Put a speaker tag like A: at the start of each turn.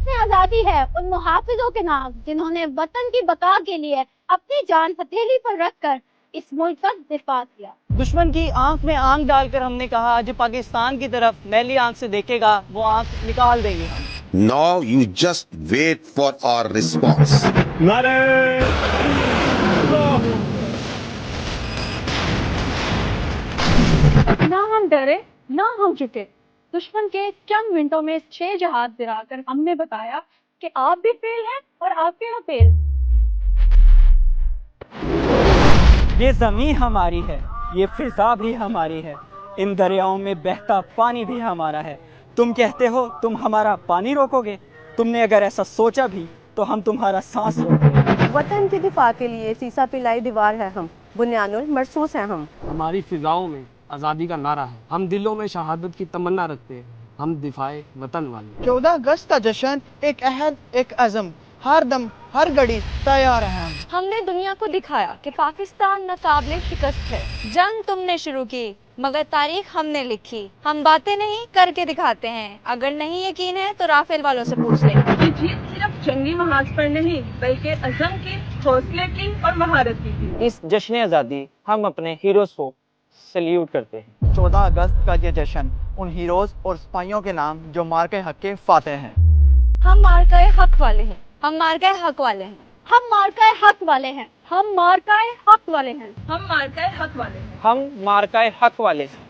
A: जश्न आजादी है उन मुहाफिजों के नाम जिन्होंने वतन की बका के लिए अपनी जान हथेली पर रखकर इस मुल्क का दिफा किया।
B: दुश्मन की आंख में आंख डालकर हमने कहा जो पाकिस्तान की तरफ मैली आंख से देखेगा वो आंख निकाल देंगे हम।
C: Now you just wait for our response.
A: ना हम डरे ना हम झुके। दुश्मन के चंद मिनटों में 6 जहाज गिराकर हमने बताया कि आप भी फेल हैं और आपके ना फेल।
B: ये जमीन हमारी है, ये फिजा भी हमारी है, इन दरियाओं में बहता पानी भी हमारा है। तुम कहते हो तुम हमारा पानी रोकोगे, तुमने अगर ऐसा सोचा भी तो हम तुम्हारा सांस रोकेंगे।
D: वतन के दिफा के लिए सीसा पिलाई दीवार है हम, बुनियानुल मरसूस हैं हम।
E: हमारी फिजाओं में आज़ादी का नारा है, हम दिलों में शहादत की तमन्ना रखते हैं, हम दिफाए वतन वाले।
B: 14 अगस्त का जश्न एक अहद एक अज़म, हर दम हर घड़ी तैयार हैं हम।
F: हमने दुनिया को दिखाया कि पाकिस्तान नाकाबिले शिकस्त है। जंग तुमने शुरू की मगर तारीख हमने लिखी। हम बातें नहीं करके दिखाते हैं, अगर नहीं यकीन है तो राफेल वालों से पूछ ले।
G: ये जीत सिर्फ जंगी महाज पर नहीं बल्कि अज़म की, हौसले की और महारत की थी।
B: इस जश्न आज़ादी हम अपने हीरोज को सल्यूट करते हैं। 14 अगस्त का ये जश्न उन हीरोज और सिपाहियों के नाम जो मार्के हक के फातेह हैं।
F: हम मार्काए हक वाले हैं, हम मार्काए हक वाले हैं,
A: हम मार्काए हक वाले हैं, हम मार्काए हक वाले हैं,
G: हम मार्काए हक वाले हैं।
B: हम मार्काए हक वाले हैं।